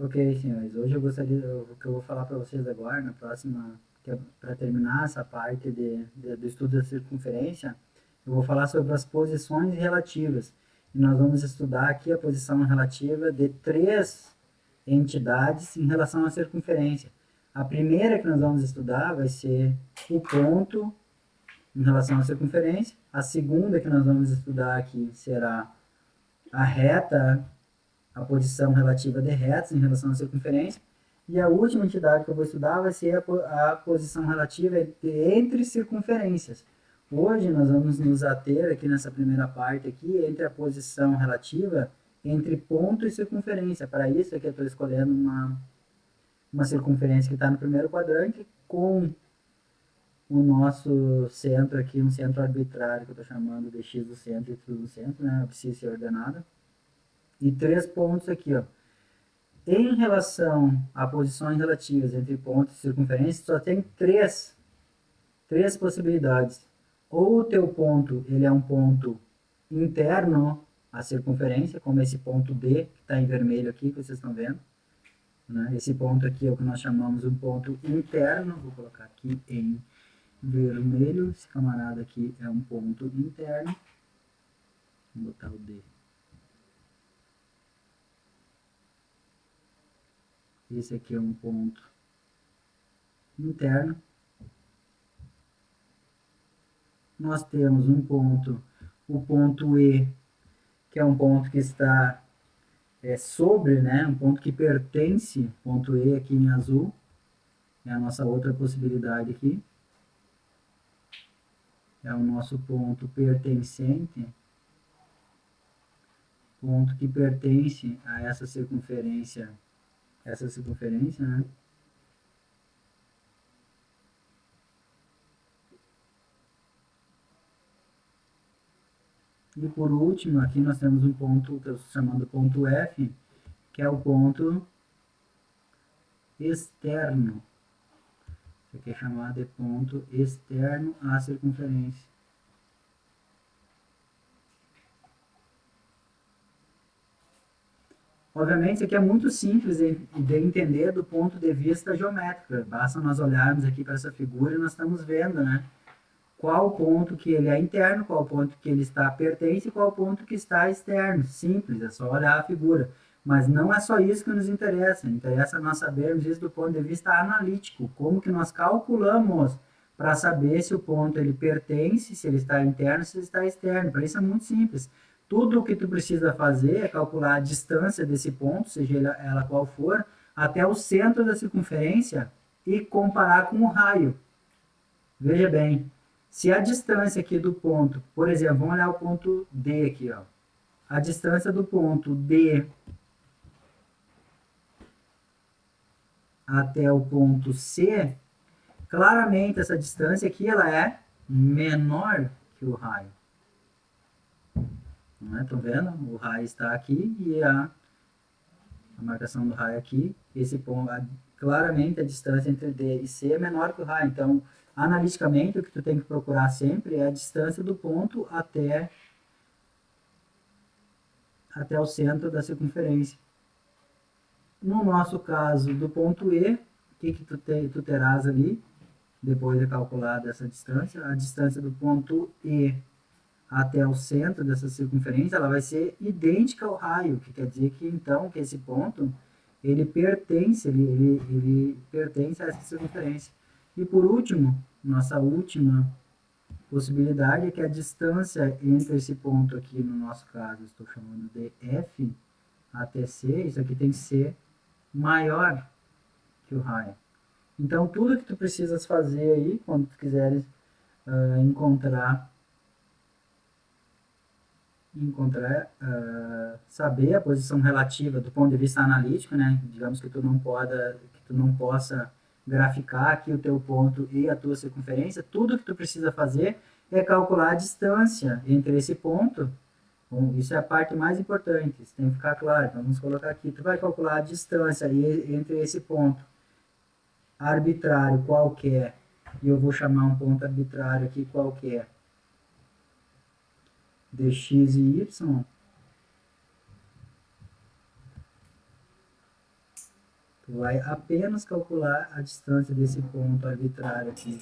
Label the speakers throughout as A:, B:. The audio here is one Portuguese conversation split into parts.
A: Ok, senhores. Hoje eu gostaria, o que eu vou falar para vocês agora, na próxima, para terminar essa parte do estudo da circunferência, eu vou falar sobre as posições relativas. E nós vamos estudar aqui a posição relativa de três entidades em relação à circunferência. A primeira que nós vamos estudar vai ser o ponto em relação à circunferência. A segunda que nós vamos estudar aqui será a reta, a posição relativa de retas em relação à circunferência. E a última entidade que eu vou estudar vai ser a posição relativa entre circunferências. Hoje nós vamos nos ater aqui nessa primeira parte aqui entre a posição relativa entre ponto e circunferência. Para isso aqui eu estou escolhendo uma circunferência que está no primeiro quadrante com o nosso centro aqui, um centro arbitrário que eu estou chamando de x do centro e y do centro, né? Precisa ser ordenado. E três pontos aqui, ó. Em relação a posições relativas entre pontos e circunferência, só tem três possibilidades. Ou o teu ponto ele é um ponto interno à circunferência, como esse ponto D, que está em vermelho aqui, que vocês estão vendo. Né? Esse ponto aqui é o que nós chamamos um ponto interno. Vou colocar aqui em vermelho. Esse camarada aqui é um ponto interno. Vou botar o D. Esse aqui é um ponto interno. Nós temos um ponto, o ponto E, que é um ponto que está sobre, né, um ponto que pertence, ponto E aqui em azul, é a nossa outra possibilidade aqui. É o nosso ponto pertencente, ponto que pertence a essa circunferência, né? E por último, aqui nós temos um ponto que eu estou chamando ponto F, que é o ponto externo. Isso aqui é chamado de ponto externo à circunferência. Obviamente, isso aqui é muito simples de entender do ponto de vista geométrico. Basta nós olharmos aqui para essa figura e nós estamos vendo, né? Qual ponto que ele é interno, qual ponto que ele está pertence e qual ponto que está externo. Simples, é só olhar a figura. Mas não é só isso que nos interessa. Interessa nós sabermos isso do ponto de vista analítico. Como que nós calculamos para saber se o ponto ele pertence, se ele está interno, se ele está externo. Para isso é muito simples. Tudo o que tu precisa fazer é calcular a distância desse ponto, seja ela qual for, até o centro da circunferência e comparar com o raio. Veja bem, se a distância aqui do ponto, por exemplo, vamos olhar o ponto D aqui, ó. A distância do ponto D até o ponto C, claramente essa distância aqui ela é menor que o raio. Não é? Estão vendo? O raio está aqui e a marcação do raio aqui. Esse ponto, claramente a distância entre D e C é menor que o raio. Então, analiticamente, o que tu tem que procurar sempre é a distância do ponto até o centro da circunferência. No nosso caso, do ponto E, o que tu terás ali, depois de calculada essa distância? A distância do ponto E até o centro dessa circunferência, ela vai ser idêntica ao raio, que quer dizer que, então, que esse ponto, ele pertence a essa circunferência. E por último, nossa última possibilidade é que a distância entre esse ponto aqui, no nosso caso, estou chamando de F, até C, isso aqui tem que ser maior que o raio. Então, tudo que tu precisas fazer aí, quando tu quiseres encontrar, saber a posição relativa do ponto de vista analítico, né? Digamos que tu não possa graficar aqui o teu ponto e a tua circunferência, tudo que tu precisa fazer é calcular a distância entre esse ponto. Bom, isso é a parte mais importante, isso tem que ficar claro. Então, vamos colocar aqui, tu vai calcular a distância entre esse ponto arbitrário qualquer, e eu vou chamar um ponto arbitrário aqui qualquer, de x e y, Tu vai apenas calcular a distância desse ponto arbitrário aqui,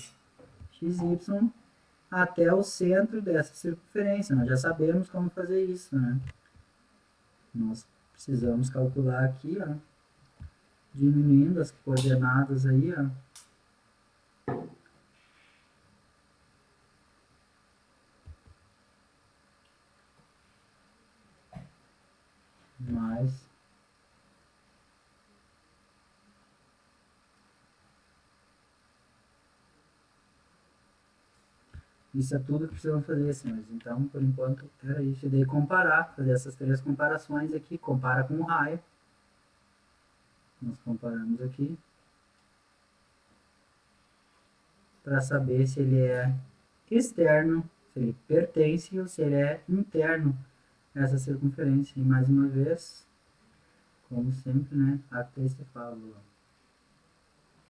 A: xy, até o centro dessa circunferência. Nós já sabemos como fazer isso, né? Nós precisamos calcular aqui, ó, diminuindo as coordenadas aí, ó. Mais isso é tudo que precisamos fazer, senhores. Então, por enquanto, era isso. E daí comparar, fazer essas três comparações aqui. Compara com o raio. Nós comparamos aqui. Para saber se ele é externo, se ele pertence ou se ele é interno a essa circunferência. E mais uma vez, como sempre, né? Até este falo.